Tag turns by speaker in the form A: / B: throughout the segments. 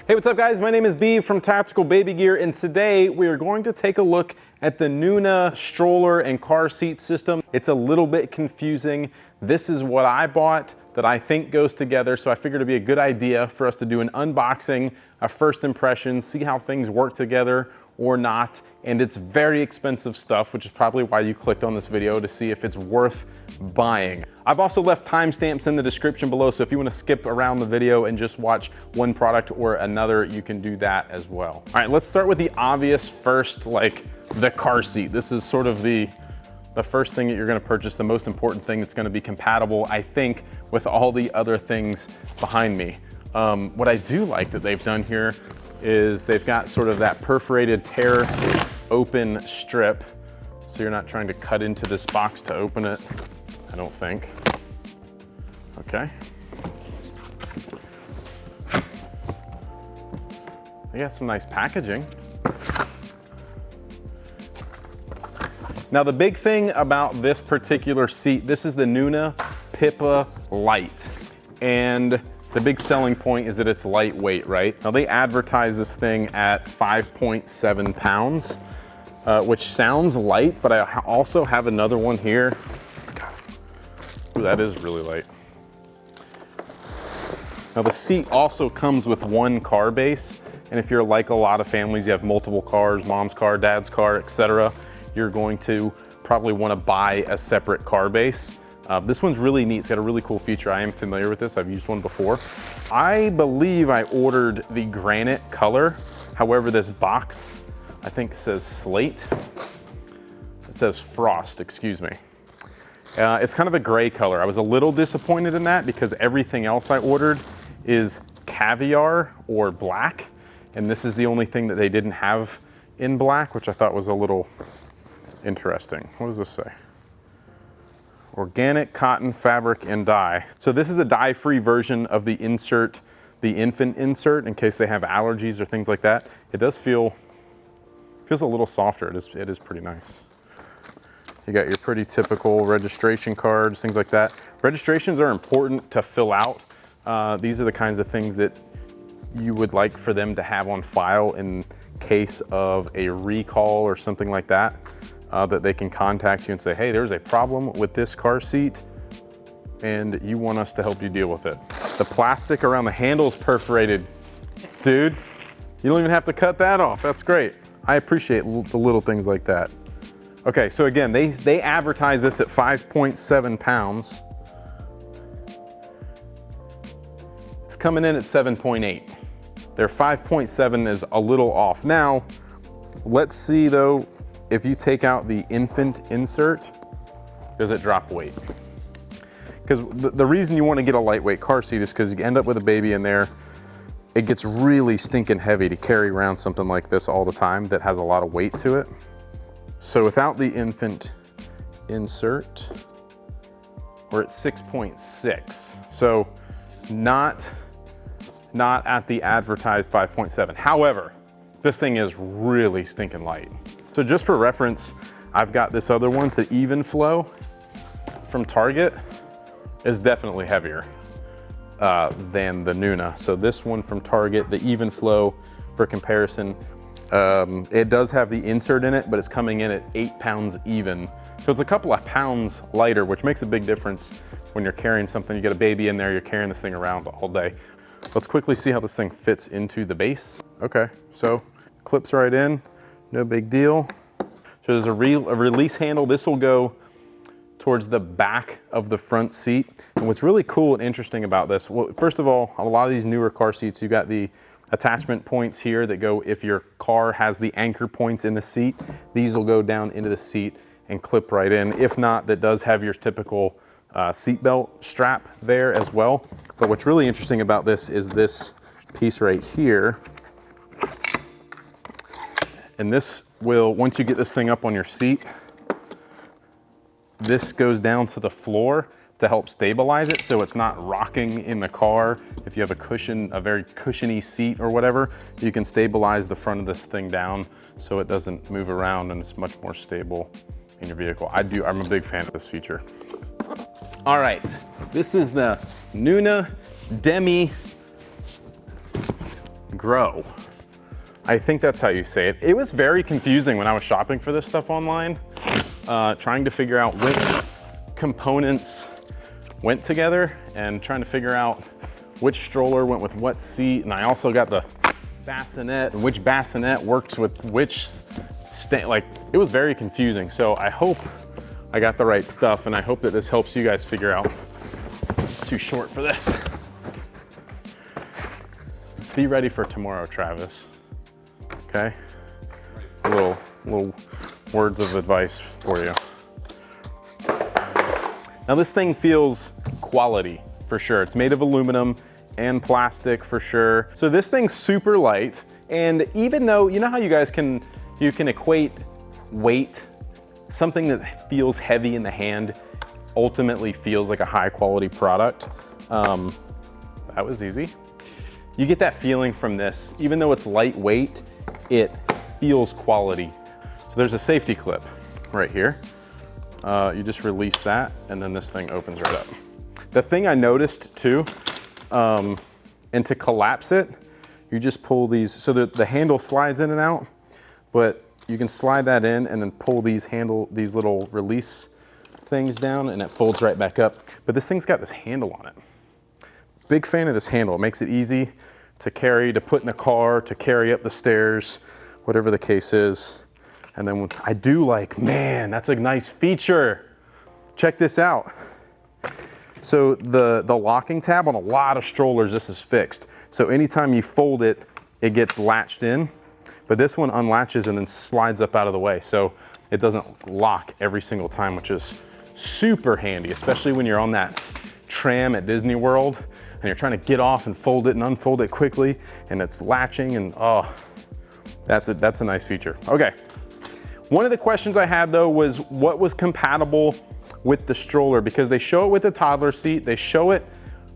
A: Hey, what's up guys? My name is B from Tactical Baby Gear, and today we are going to take a look at the Nuna stroller and car seat system. It's a little bit confusing. This is what I bought that I think goes together, so I figured it'd be a good idea for us to do an unboxing, a first impression, see how things work together or not. And it's very expensive stuff, which is probably why you clicked on this video, to see if it's worth buying. I've also left timestamps in the description below, so if you want to skip around the video and just watch one product or another, you can do that as well. All right, let's start with the obvious first, like the car seat. This is sort of the first thing that you're gonna purchase, the most important thing that's gonna be compatible, I think, with all the other things behind me. What I do like that they've done here is they've got sort of that perforated tear open strip, so you're not trying to cut into this box to open it, I don't think. Okay. They got some nice packaging. Now the big thing about this particular seat, this is the Nuna Pipa Lite. And the big selling point is that it's lightweight, right? Now they advertise this thing at 5.7 pounds, which sounds light, but I also have another one here. God. Ooh, that is really light. Now the seat also comes with one car base, and if you're like a lot of families, you have multiple cars, mom's car, dad's car, etc., you're going to probably want to buy a separate car base. This one's really neat. It's got a really cool feature. I am familiar with this. I've used one before. I believe I ordered the granite color. However, this box, I think, says slate. It says frost, excuse me. It's kind of a gray color. I was a little disappointed in that because everything else I ordered is caviar or black. And this is the only thing that they didn't have in black, which I thought was a little interesting. What does this say? Organic cotton fabric and dye. So this is a dye-free version of the insert, the infant insert, in case they have allergies or things like that. It does feels a little softer. It is pretty nice. You got your pretty typical registration cards, things like that. Registrations are important to fill out. These are the kinds of things that you would like for them to have on file in case of a recall or something like that. That they can contact you and say, hey, there's a problem with this car seat and you want us to help you deal with it. The plastic around the handle is perforated. Dude, you don't even have to cut that off. That's great. I appreciate the little things like that. Okay, so again, they advertise this at 5.7 pounds. It's coming in at 7.8. Their 5.7 is a little off. Now, let's see though, if you take out the infant insert, does it drop weight? Because the reason you want to get a lightweight car seat is because you end up with a baby in there. It gets really stinking heavy to carry around something like this all the time that has a lot of weight to it. So without the infant insert, we're at 6.6. So not at the advertised 5.7. However, this thing is really stinking light. So just for reference, I've got this other one, it's an Even Flow from Target, is definitely heavier than the Nuna. So this one from Target, the Even Flow, for comparison, it does have the insert in it, but it's coming in at 8 pounds even. So it's a couple of pounds lighter, which makes a big difference when you're carrying something. You get a baby in there, you're carrying this thing around all day. Let's quickly see how this thing fits into the base. Okay, so clips right in. No big deal. So there's a release handle. This will go towards the back of the front seat. And what's really cool and interesting about this, well, first of all, a lot of these newer car seats, you got the attachment points here that go, if your car has the anchor points in the seat, these will go down into the seat and clip right in. If not, that does have your typical seatbelt strap there as well. But what's really interesting about this is this piece right here. And this will, once you get this thing up on your seat, this goes down to the floor to help stabilize it so it's not rocking in the car. If you have a cushion, a very cushiony seat or whatever, you can stabilize the front of this thing down so it doesn't move around and it's much more stable in your vehicle. I'm a big fan of this feature. All right, this is the Nuna DEMI Grow. I think that's how you say it. It was very confusing when I was shopping for this stuff online, trying to figure out which components went together and trying to figure out which stroller went with what seat. And I also got the bassinet and which bassinet works with which like, it was very confusing. So I hope I got the right stuff, and I hope that this helps you guys figure out. Too short for this. Be ready for tomorrow, Travis. Okay? Little words of advice for you. Now this thing feels quality for sure. It's made of aluminum and plastic for sure. So this thing's super light, and even though, you know how you guys can equate weight, something that feels heavy in the hand ultimately feels like a high quality product. That was easy. You get that feeling from this. Even though it's lightweight, it feels quality. So there's a safety clip right here. You just release that, and then this thing opens right up. The thing I noticed too, and to collapse it, you just pull these, so the handle slides in and out, but you can slide that in and then pull these little release things down, and it folds right back up. But this thing's got this handle on it. Big fan of this handle. It makes it easy to carry, to put in the car, to carry up the stairs, whatever the case is. And then I do like, man, that's a nice feature. Check this out. So the locking tab on a lot of strollers, this is fixed. So anytime you fold it, it gets latched in. But this one unlatches and then slides up out of the way. So it doesn't lock every single time, which is super handy, especially when you're on that tram at Disney World and you're trying to get off and fold it and unfold it quickly, and it's latching, and oh, that's a nice feature. Okay, one of the questions I had though was what was compatible with the stroller, because they show it with a toddler seat, they show it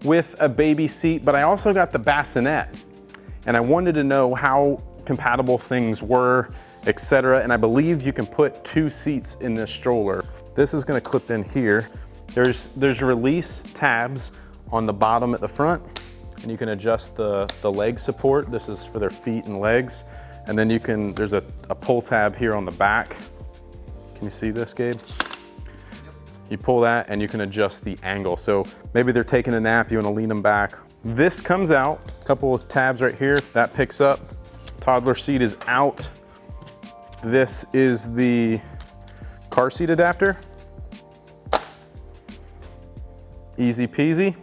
A: with a baby seat, but I also got the bassinet, and I wanted to know how compatible things were, etc. And I believe you can put 2 seats in this stroller. This is gonna clip in here. There's release tabs on the bottom at the front, and you can adjust the leg support. This is for their feet and legs. And then there's a pull tab here on the back. Can you see this, Gabe? You pull that and you can adjust the angle. So maybe they're taking a nap, you wanna lean them back. This comes out, a couple of tabs right here, that picks up. Toddler seat is out. This is the car seat adapter. Easy peasy.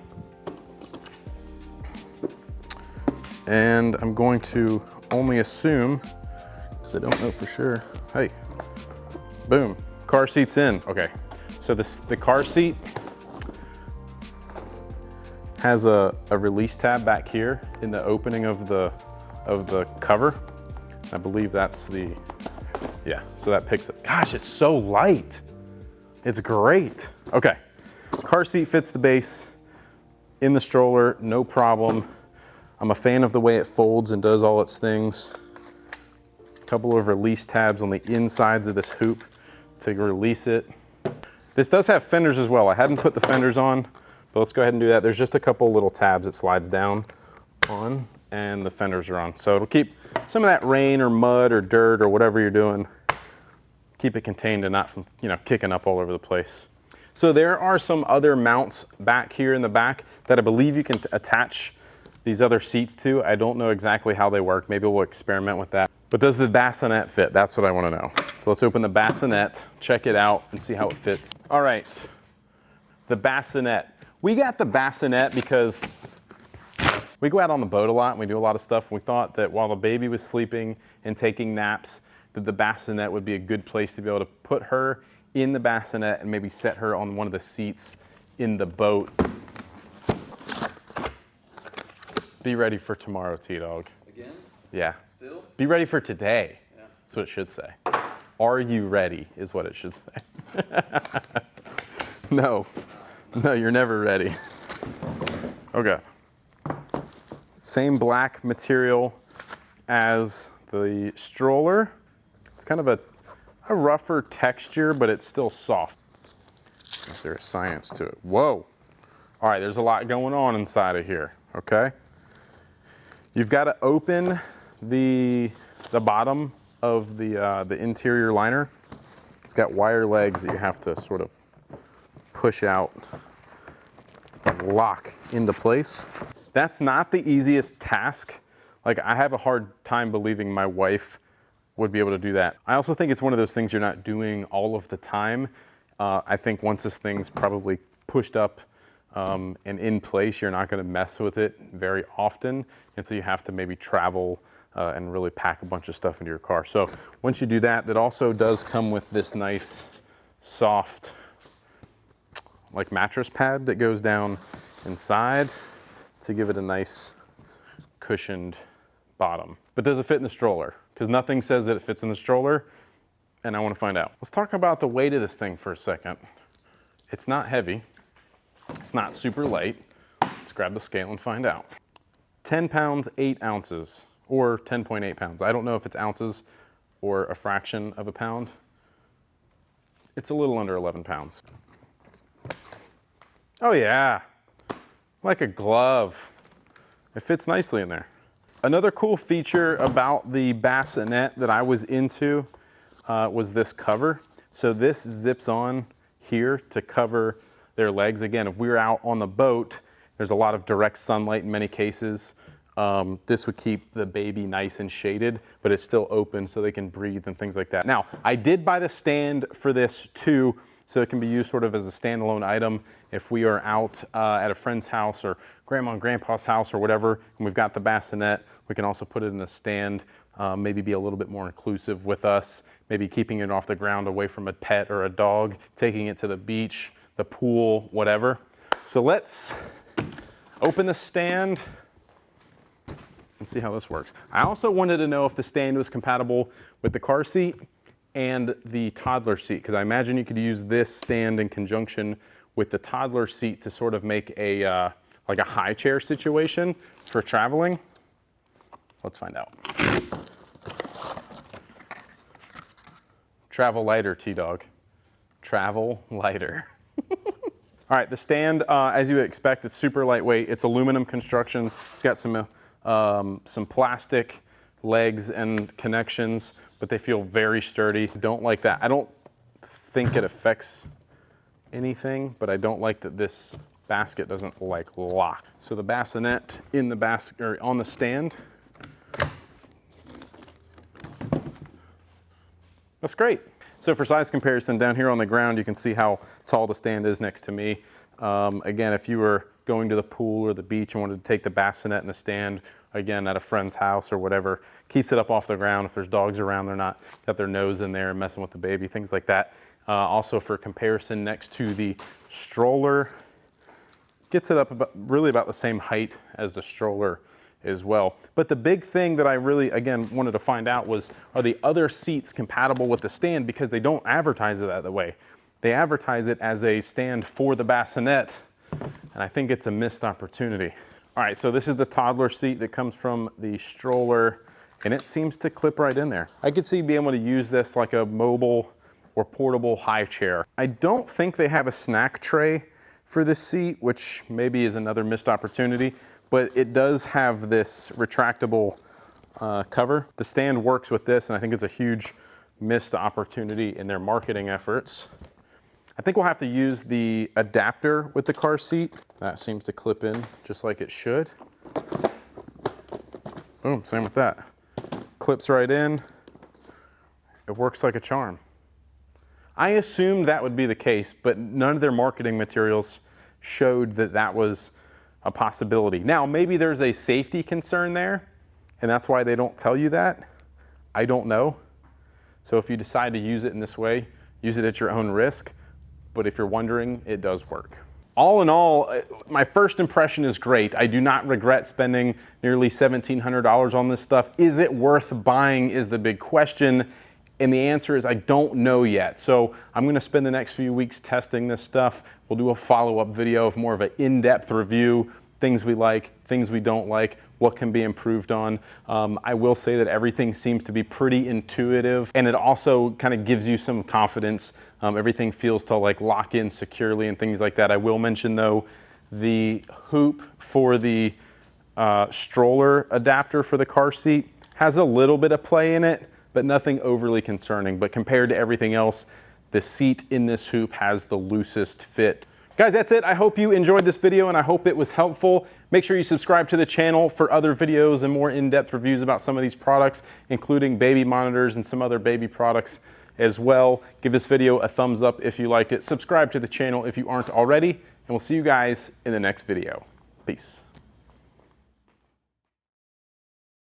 A: And I'm going to only assume, because I don't know for sure. Hey, boom, car seat's in. Okay, so the car seat has a release tab back here in the opening of the cover. I believe that's yeah, so that picks it. Gosh, it's so light. It's great. Okay, car seat fits the base in the stroller, no problem. I'm a fan of the way it folds and does all its things. A couple of release tabs on the insides of this hoop to release it. This does have fenders as well. I hadn't put the fenders on, but let's go ahead and do that. There's just a couple little tabs it slides down on, and the fenders are on. So it'll keep some of that rain or mud or dirt or whatever you're doing, keep it contained and not from, kicking up all over the place. So there are some other mounts back here in the back that I believe you can attach these other seats to. I don't know exactly how they work. Maybe we'll experiment with that. But does the bassinet fit? That's what I want to know. So let's open the bassinet, check it out, and see how it fits. All right, the bassinet. We got the bassinet because we go out on the boat a lot and we do a lot of stuff. We thought that while the baby was sleeping and taking naps, that the bassinet would be a good place to be able to put her in the bassinet and maybe set her on one of the seats in the boat. Be ready for tomorrow, T-Dog.
B: Again?
A: Yeah.
B: Still?
A: Be ready for today.
B: Yeah.
A: That's what it should say. Are you ready is what it should say. No, you're never ready. Okay. Same black material as the stroller. It's kind of a rougher texture, but it's still soft. Is there a science to it? Whoa. All right, there's a lot going on inside of here, okay? You've got to open the bottom of the interior liner. It's got wire legs that you have to sort of push out and lock into place. That's not the easiest task. Like, I have a hard time believing my wife would be able to do that. I also think it's one of those things you're not doing all of the time. I think once this thing's probably pushed up and in place, you're not gonna mess with it very often. And so you have to maybe travel and really pack a bunch of stuff into your car. So once you do that, it also does come with this nice, soft, like mattress pad that goes down inside to give it a nice cushioned bottom. But does it fit in the stroller? Because nothing says that it fits in the stroller, and I want to find out. Let's talk about the weight of this thing for a second. It's not heavy. It's not super light. Let's grab the scale and find out. 10 pounds, 8 ounces, or 10.8 pounds. I don't know if it's ounces or a fraction of a pound. It's a little under 11 pounds. Oh yeah, like a glove. It fits nicely in there. Another cool feature about the Bassinet that I was into was this cover. So this zips on here to cover their legs. Again, if we were out on the boat, there's a lot of direct sunlight in many cases. This would keep the baby nice and shaded, but it's still open so they can breathe and things like that. Now, I did buy the stand for this too, so it can be used sort of as a standalone item if we are out at a friend's house or grandma and grandpa's house or whatever, and we've got the Bassinet. We can also put it in a stand, maybe be a little bit more inclusive with us, maybe keeping it off the ground away from a pet or a dog, taking it to the beach, the pool, whatever. So let's open the stand and see how this works. I also wanted to know if the stand was compatible with the car seat and the toddler seat, because I imagine you could use this stand in conjunction with the toddler seat to sort of make a like a high chair situation for traveling. Let's find out. Travel lighter, T-Dog. Travel lighter. All right, the stand, as you would expect, it's super lightweight. It's aluminum construction. It's got some plastic legs and connections, but they feel very sturdy. Don't like that. I don't think it affects anything, but I don't like that this basket doesn't like lock. So the bassinet in the basket or on the stand. That's great. So for size comparison, down here on the ground, you can see how tall the stand is next to me. Again, if you were going to the pool or the beach and wanted to take the bassinet and the stand, again, at a friend's house or whatever, keeps it up off the ground. If there's dogs around, they're not got their nose in there and messing with the baby, things like that. Also for comparison, next to the stroller, gets it up really about the same height as the stroller as well. But the big thing that I really, again, wanted to find out was, are the other seats compatible with the stand? Because they don't advertise it that way. They advertise it as a stand for the bassinet, and I think it's a missed opportunity. All right, so this is the toddler seat that comes from the stroller, and it seems to clip right in there. I could see being able to use this like a mobile or portable high chair. I don't think they have a snack tray for this seat, which maybe is another missed opportunity, but it does have this retractable cover. The stand works with this, and I think it's a huge missed opportunity in their marketing efforts. I think we'll have to use the adapter with the car seat. That seems to clip in just like it should. Boom, same with that. Clips right in. It works like a charm. I assumed that would be the case, but none of their marketing materials showed that that was a possibility. Now, maybe there's a safety concern there, and that's why they don't tell you that. I don't know. So if you decide to use it in this way, use it at your own risk. But if you're wondering, it does work. All in all, my first impression is great. I do not regret spending nearly $1,700 on this stuff. Is it worth buying is the big question. And the answer is I don't know yet. So I'm gonna spend the next few weeks testing this stuff. We'll do a follow-up video of more of an in-depth review, things we like, things we don't like, what can be improved on. I will say that everything seems to be pretty intuitive, and it also kind of gives you some confidence. Everything feels to like lock in securely and things like that. I will mention though, the hoop for the stroller adapter for the car seat. Has a little bit of play in it, but nothing overly concerning. But compared to everything else, the seat in this hoop has the loosest fit. Guys, that's it. I hope you enjoyed this video and I hope it was helpful. Make sure you subscribe to the channel for other videos and more in-depth reviews about some of these products, including baby monitors and some other baby products as well. Give this video a thumbs up if you liked it. Subscribe to the channel if you aren't already, and we'll see you guys in the next video. Peace.